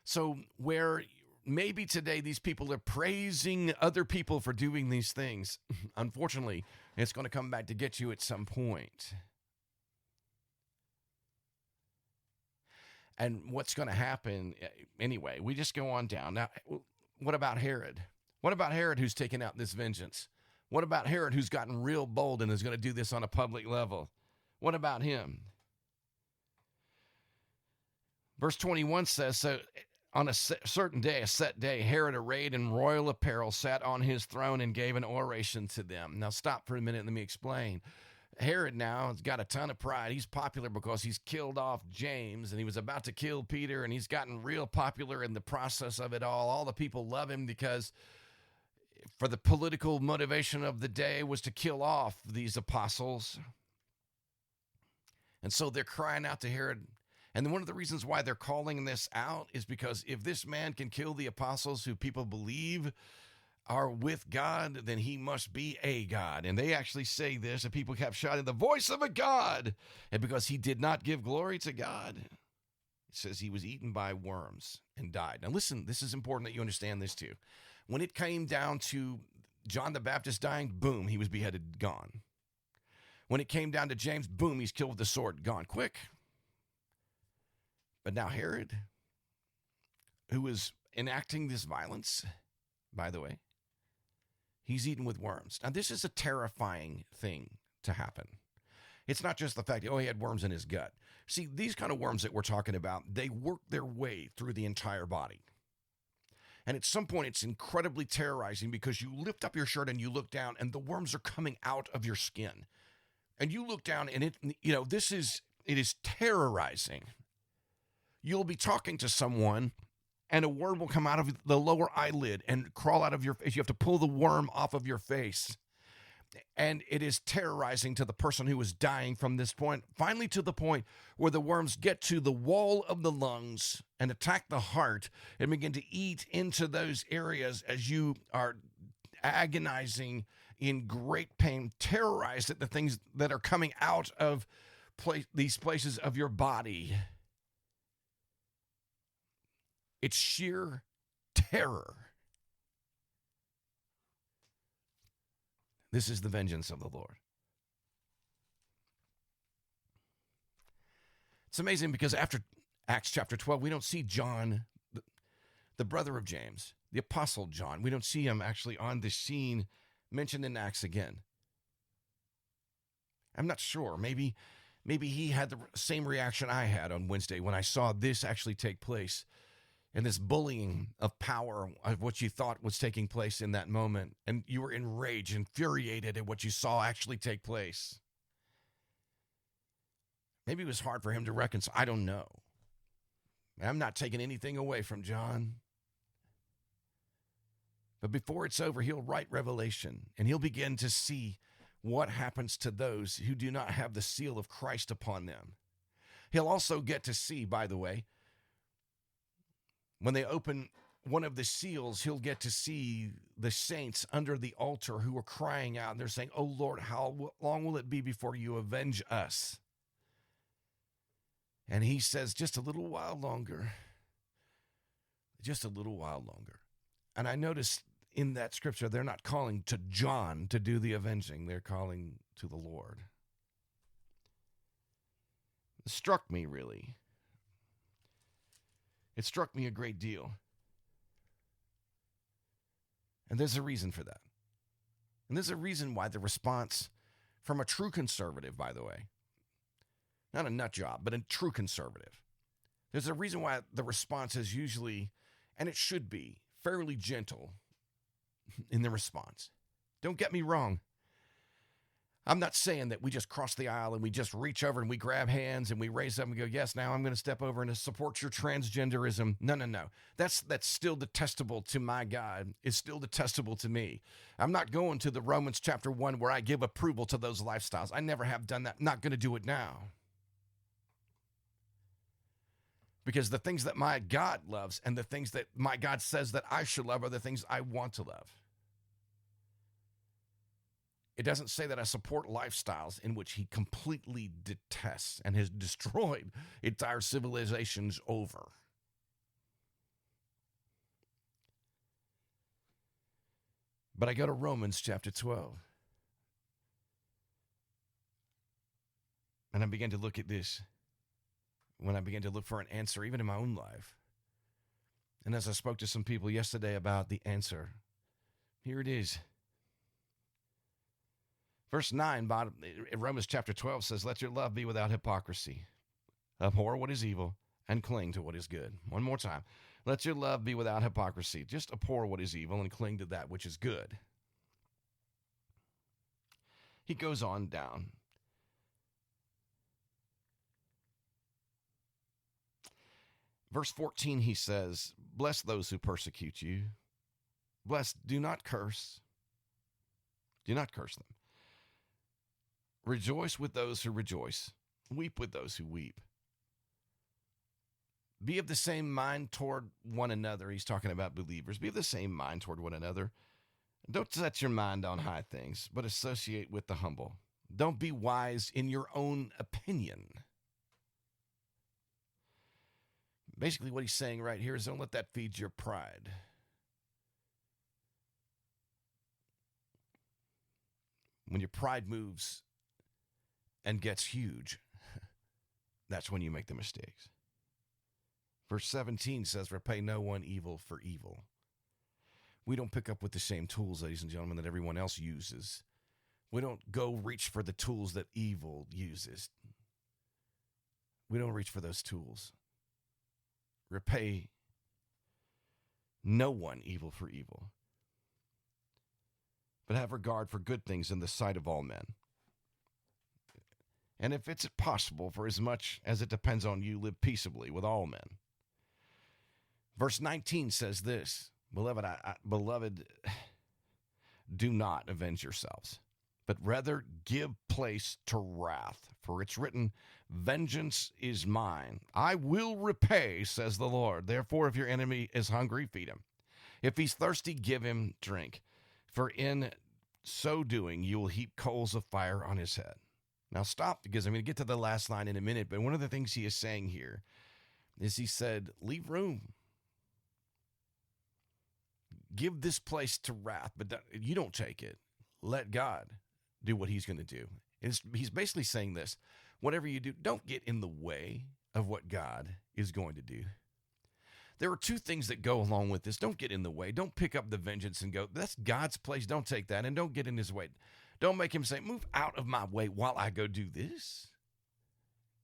So where maybe today these people are praising other people for doing these things, unfortunately, it's going to come back to get you at some point. And what's going to happen anyway? We just go on down. Now, what about Herod? What about Herod who's taken out this vengeance? What about Herod who's gotten real bold and is going to do this on a public level? What about him? Verse 21 says, so on a certain day, a set day, Herod, arrayed in royal apparel, sat on his throne and gave an oration to them. Now stop for a minute and let me explain. Herod now has got a ton of pride. He's popular because he's killed off James, and he was about to kill Peter, and he's gotten real popular in the process of it all. All the people love him because for the political motivation of the day was to kill off these apostles. And so they're crying out to Herod. And one of the reasons why they're calling this out is because if this man can kill the apostles who people believe are with God, then he must be a God. And they actually say this, and people kept shouting, the voice of a God. And because he did not give glory to God, it says he was eaten by worms and died. Now listen, this is important that you understand this too. When it came down to John the Baptist dying, boom, he was beheaded, gone. When it came down to James, boom, he's killed with the sword, gone quick. But now Herod, who is enacting this violence, by the way, he's eaten with worms. Now, this is a terrifying thing to happen. It's not just the fact, he had worms in his gut. See, these kind of worms that we're talking about, they work their way through the entire body. And at some point, it's incredibly terrorizing because you lift up your shirt and you look down and the worms are coming out of your skin. And you look down and it is terrorizing. You'll be talking to someone and a worm will come out of the lower eyelid and crawl out of your face. You have to pull the worm off of your face. And it is terrorizing to the person who is dying from this point, finally to the point where the worms get to the wall of the lungs and attack the heart and begin to eat into those areas as you are agonizing in great pain, terrorized at the things that are coming out of these places of your body. It's sheer terror. This is the vengeance of the Lord. It's amazing because after Acts chapter 12, we don't see John, the brother of James, the apostle John. We don't see him actually on the scene mentioned in Acts again. I'm not sure. Maybe he had the same reaction I had on Wednesday when I saw this actually take place. And this bullying of power of what you thought was taking place in that moment. And you were enraged, infuriated at what you saw actually take place. Maybe it was hard for him to reconcile. I don't know. I'm not taking anything away from John. But before it's over, he'll write Revelation. And he'll begin to see what happens to those who do not have the seal of Christ upon them. He'll also get to see, by the way, when they open one of the seals, he'll get to see the saints under the altar who are crying out. And they're saying, oh, Lord, how long will it be before you avenge us? And he says, just a little while longer. Just a little while longer. And I noticed in that scripture, they're not calling to John to do the avenging. They're calling to the Lord. It struck me, really. It struck me a great deal. And there's a reason for that. And there's a reason why the response from a true conservative, by the way, not a nut job, but a true conservative, there's a reason why the response is usually, and it should be, fairly gentle in the response. Don't get me wrong. I'm not saying that we just cross the aisle and we just reach over and we grab hands and we raise up and go, yes, now I'm going to step over and support your transgenderism. No. That's still detestable to my God. It's still detestable to me. I'm not going to the Romans chapter 1 where I give approval to those lifestyles. I never have done that. Not going to do it now. Because the things that my God loves and the things that my God says that I should love are the things I want to love. It doesn't say that I support lifestyles in which he completely detests and has destroyed entire civilizations over. But I go to Romans chapter 12. And I begin to look at this. When I began to look for an answer, even in my own life. And as I spoke to some people yesterday about the answer, here it is. Verse 9, Romans chapter 12 says, let your love be without hypocrisy. Abhor what is evil and cling to what is good. One more time. Let your love be without hypocrisy. Just abhor what is evil and cling to that which is good. He goes on down. Verse 14, he says, bless those who persecute you. Bless, do not curse. Do not curse them. Rejoice with those who rejoice. Weep with those who weep. Be of the same mind toward one another. He's talking about believers. Be of the same mind toward one another. Don't set your mind on high things, but associate with the humble. Don't be wise in your own opinion. Basically, what he's saying right here is don't let that feed your pride. When your pride moves and gets huge, that's when you make the mistakes. Verse 17 says, repay no one evil for evil. We don't pick up with the same tools, ladies and gentlemen, that everyone else uses. We don't go reach for the tools that evil uses. We don't reach for those tools. Repay no one evil for evil, but have regard for good things in the sight of all men. And if it's possible, for as much as it depends on you, live peaceably with all men. Verse 19 says this, Beloved, do not avenge yourselves, but rather give place to wrath. For it's written, vengeance is mine. I will repay, says the Lord. Therefore, if your enemy is hungry, feed him. If he's thirsty, give him drink. For in so doing, you will heap coals of fire on his head. Now stop, because I'm going to get to the last line in a minute. But one of the things he is saying here is he said, leave room. Give this place to wrath, but you don't take it. Let God do what he's going to do. He's basically saying this. Whatever you do, don't get in the way of what God is going to do. There are two things that go along with this. Don't get in the way. Don't pick up the vengeance and go, that's God's place. Don't take that. And don't get in his way. Don't make him say, move out of my way while I go do this.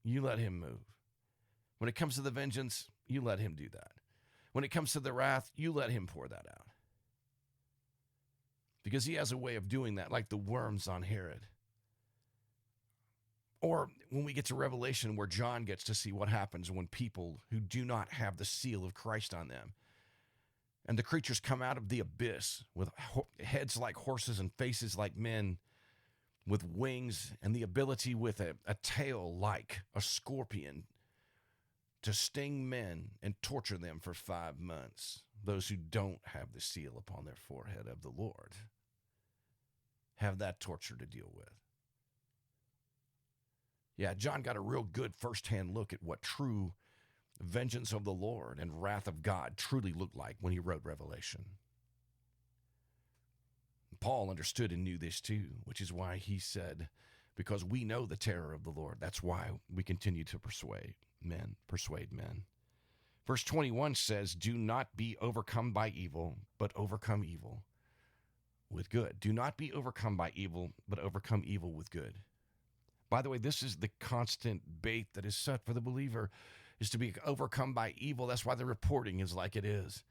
You let him move. When it comes to the vengeance, you let him do that. When it comes to the wrath, you let him pour that out. Because he has a way of doing that, like the worms on Herod. Or when we get to Revelation, where John gets to see what happens when people who do not have the seal of Christ on them, and the creatures come out of the abyss with heads like horses and faces like men, with wings and the ability with a tail like a scorpion to sting men and torture them for 5 months. Those who don't have the seal upon their forehead of the Lord have that torture to deal with. Yeah, John got a real good firsthand look at what true vengeance of the Lord and wrath of God truly looked like when he wrote Revelation. Paul understood and knew this too, which is why he said, because we know the terror of the Lord, that's why we continue to persuade men. Verse 21 says, do not be overcome by evil, but overcome evil with good. Do not be overcome by evil, but overcome evil with good. By the way, this is the constant bait that is set for the believer, is to be overcome by evil. That's why the reporting is like it is.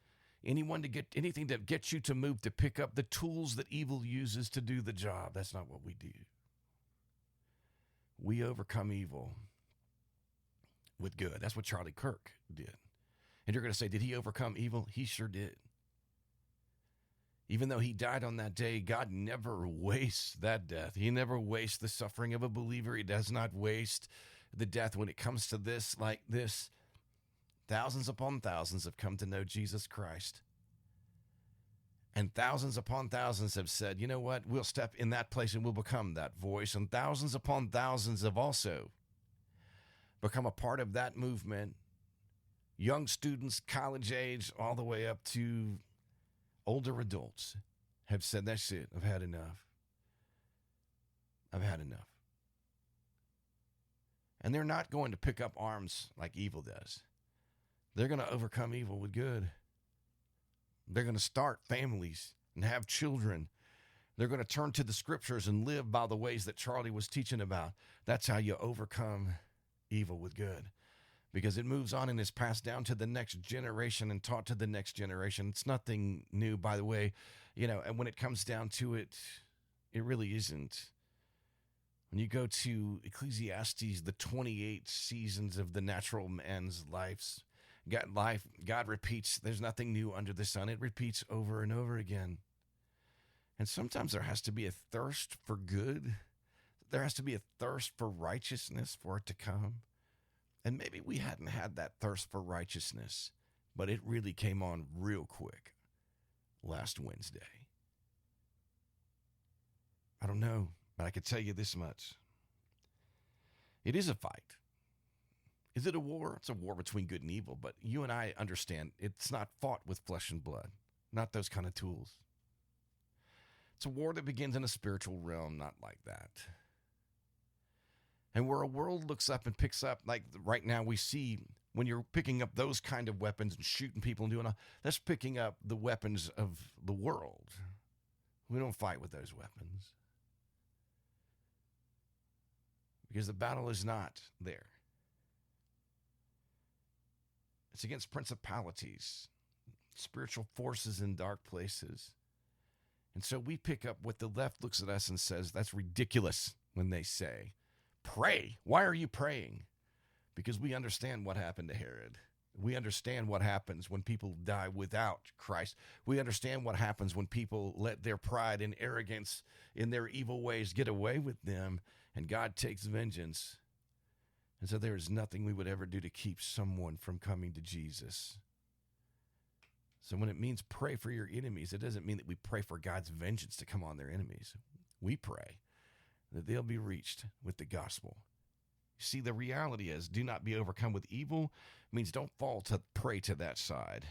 Anything that gets you to move to pick up the tools that evil uses to do the job. That's not what we do. we overcome evil with good. That's what Charlie Kirk did. And you're going to say, did he overcome evil? He sure did. Even though he died on that day, God never wastes that death. He never wastes the suffering of a believer. He does not waste the death when it comes to this like this. Thousands upon thousands have come to know Jesus Christ. And thousands upon thousands have said, you know what, we'll step in that place and we'll become that voice. And thousands upon thousands have also become a part of that movement. Young students, college age, all the way up to older adults have said, that's it, I've had enough. I've had enough. And they're not going to pick up arms like evil does. They're going to overcome evil with good. They're going to start families and have children. They're going to turn to the scriptures and live by the ways that Charlie was teaching about. That's how you overcome evil with good. Because it moves on and is passed down to the next generation and taught to the next generation. It's nothing new, by the way. You know, and when it comes down to it, it really isn't. When you go to Ecclesiastes, the 28 seasons of the natural man's lives, God repeats, there's nothing new under the sun. It repeats over and over again. And sometimes there has to be a thirst for good. There has to be a thirst for righteousness for it to come. And maybe we hadn't had that thirst for righteousness, but it really came on real quick last Wednesday. I don't know, but I can tell you this much. It is a fight. Is it a war? It's a war between good and evil, but you and I understand it's not fought with flesh and blood, not those kind of tools. It's a war that begins in a spiritual realm, not like that. And where a world looks up and picks up, like right now we see when you're picking up those kind of weapons and shooting people and doing all, that's picking up the weapons of the world. We don't fight with those weapons. Because the battle is not there. It's against principalities, spiritual forces in dark places. And so we pick up what the left looks at us and says, that's ridiculous when they say, pray. Why are you praying? Because we understand what happened to Herod. We understand what happens when people die without Christ. We understand what happens when people let their pride and arrogance in their evil ways get away with them, and God takes vengeance. And so there is nothing we would ever do to keep someone from coming to Jesus. So when it means pray for your enemies, it doesn't mean that we pray for God's vengeance to come on their enemies. We pray that they'll be reached with the gospel. See, the reality is, do not be overcome with evil means don't fall to prey to that side.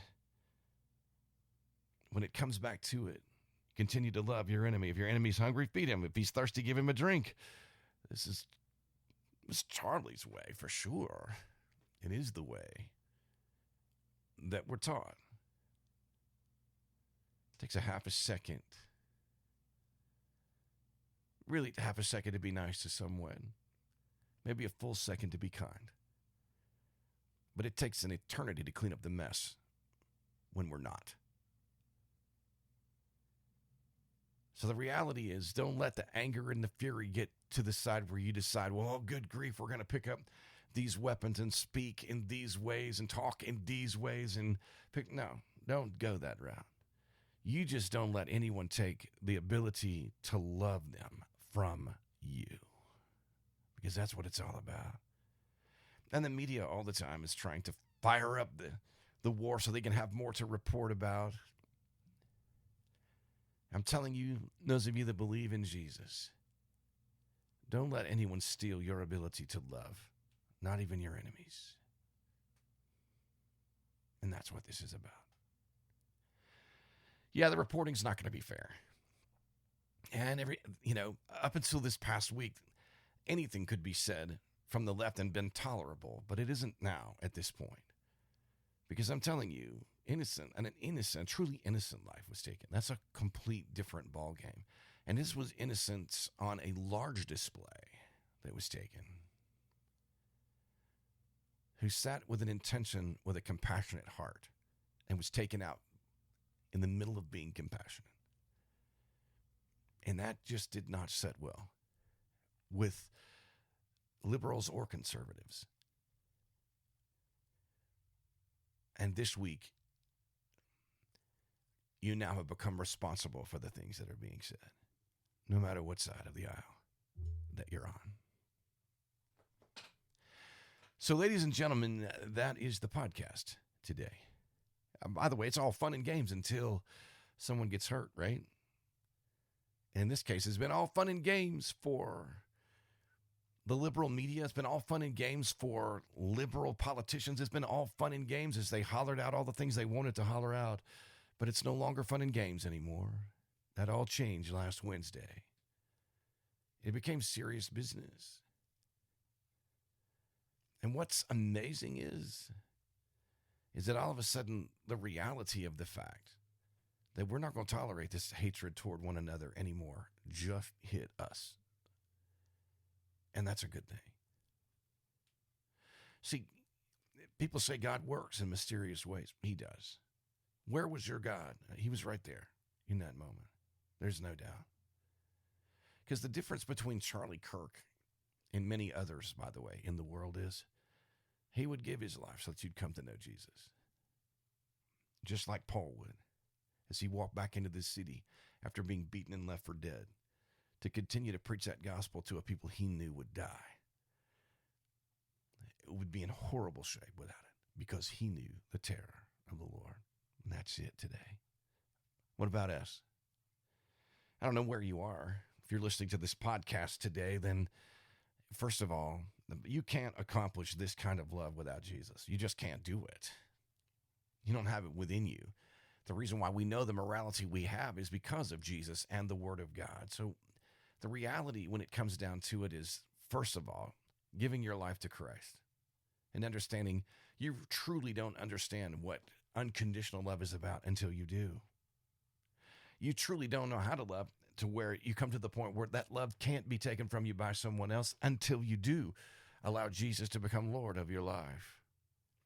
When it comes back to it, continue to love your enemy. If your enemy's hungry, feed him. If he's thirsty, give him a drink. This is Charlie's way for sure. It is the way that we're taught. It takes a half a second, really half a second to be nice to someone. Maybe a full second to be kind. But it takes an eternity to clean up the mess when we're not. So the reality is, don't let the anger and the fury get to the side where you decide, well, oh, good grief, we're going to pick up these weapons and speak in these ways and talk in these ways and pick. No, don't go that route. You just don't let anyone take the ability to love them from you. Because that's what it's all about. And the media all the time is trying to fire up the war so they can have more to report about. I'm telling you, those of you that believe in Jesus, don't let anyone steal your ability to love, not even your enemies. And that's what this is about. Yeah, the reporting's not going to be fair. And up until this past week, anything could be said from the left and been tolerable, but it isn't now at this point. Because I'm telling you, truly innocent life was taken. That's a complete different ballgame. And this was innocence on a large display that was taken. Who sat with an intention, with a compassionate heart, and was taken out in the middle of being compassionate. And that just did not set well with liberals or conservatives. And this week, you now have become responsible for the things that are being said, no matter what side of the aisle that you're on. So, ladies and gentlemen, that is the podcast today. By the way, it's all fun and games until someone gets hurt, right? In this case, it's been all fun and games for the liberal media. It's been all fun and games for liberal politicians. It's been all fun and games as they hollered out all the things they wanted to holler out. But it's no longer fun and games anymore. That all changed last Wednesday. It became serious business. And what's amazing is that all of a sudden the reality of the fact that we're not going to tolerate this hatred toward one another anymore just hit us. And that's a good thing. See, people say God works in mysterious ways. He does. Where was your God? He was right there in that moment. There's no doubt. Because the difference between Charlie Kirk and many others, by the way, in the world is he would give his life so that you'd come to know Jesus. Just like Paul would, as he walked back into this city after being beaten and left for dead, to continue to preach that gospel to a people he knew would die. It would be in horrible shape without it, because he knew the terror of the Lord. And that's it today. What about us? I don't know where you are. If you're listening to this podcast today, then first of all, you can't accomplish this kind of love without Jesus. You just can't do it. You don't have it within you. The reason why we know the morality we have is because of Jesus and the Word of God. So the reality when it comes down to it is, first of all, giving your life to Christ and understanding you truly don't understand what unconditional love is about until you do. You truly don't know how to love to where you come to the point where that love can't be taken from you by someone else until you do allow Jesus to become Lord of your life.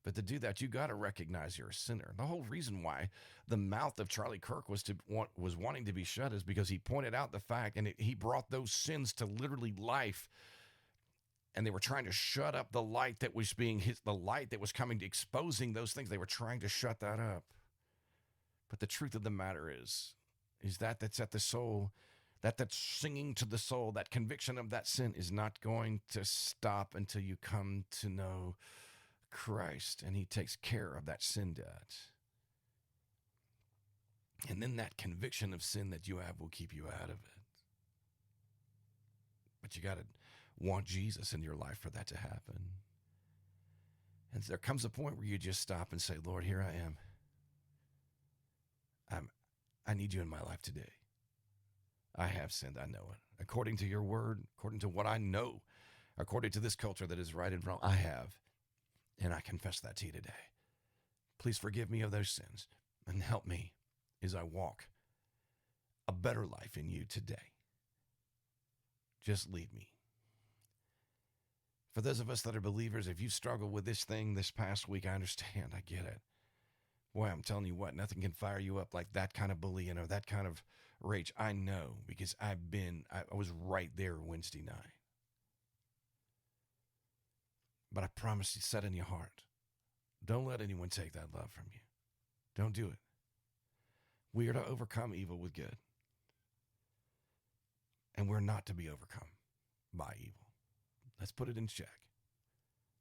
But to do that, you got to recognize you're a sinner. The whole reason why the mouth of Charlie Kirk was wanting to be shut is because he pointed out the fact, and he brought those sins to literally life. And they were trying to shut up the light that was the light that was coming to exposing those things. They were trying to shut that up. But the truth of the matter is that's at the soul, that's singing to the soul. That conviction of that sin is not going to stop until you come to know Christ, and he takes care of that sin debt. And then that conviction of sin that you have will keep you out of it. But you got to want Jesus in your life for that to happen. And there comes a point where you just stop and say, Lord, here I am. I need you in my life today. I have sinned. I know it. According to your word, according to what I know, according to this culture that is right and wrong, I have. And I confess that to you today. Please forgive me of those sins and help me as I walk a better life in you today. Just lead me. For those of us that are believers, if you struggle with this thing this past week, I understand. I get it. Boy, I'm telling you what, nothing can fire you up like that kind of bullying or that kind of rage. I know, because I was right there Wednesday night. But I promise you, set in your heart, don't let anyone take that love from you. Don't do it. We are to overcome evil with good. And we're not to be overcome by evil. Let's put it in check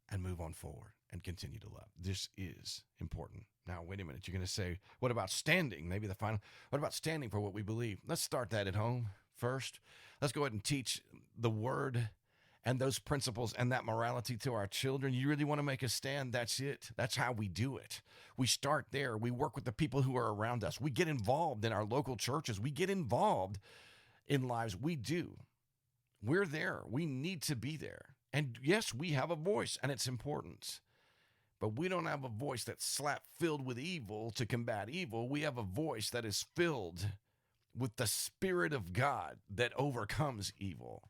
and move on forward and continue to love. This is important. Now, wait a minute. You're going to say, what about standing? Maybe the final. What about standing for what we believe? Let's start that at home first. Let's go ahead and teach the word and those principles and that morality to our children. You really want to make a stand? That's it. That's how we do it. We start there. We work with the people who are around us. We get involved in our local churches. We get involved in lives. We do. We're there. We need to be there. And yes, we have a voice, and it's important. But we don't have a voice that's filled with evil to combat evil. We have a voice that is filled with the Spirit of God that overcomes evil.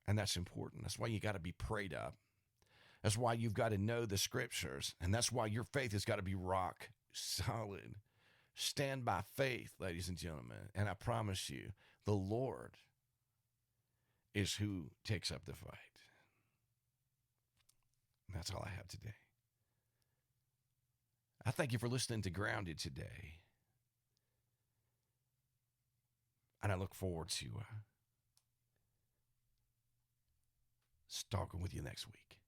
And that's important. That's why you got to be prayed up. That's why you've got to know the scriptures. And that's why your faith has got to be rock solid. Stand by faith, ladies and gentlemen. And I promise you, the Lord is who takes up the fight. That's all I have today. I thank you for listening to Grounded today. And I look forward to talking with you next week.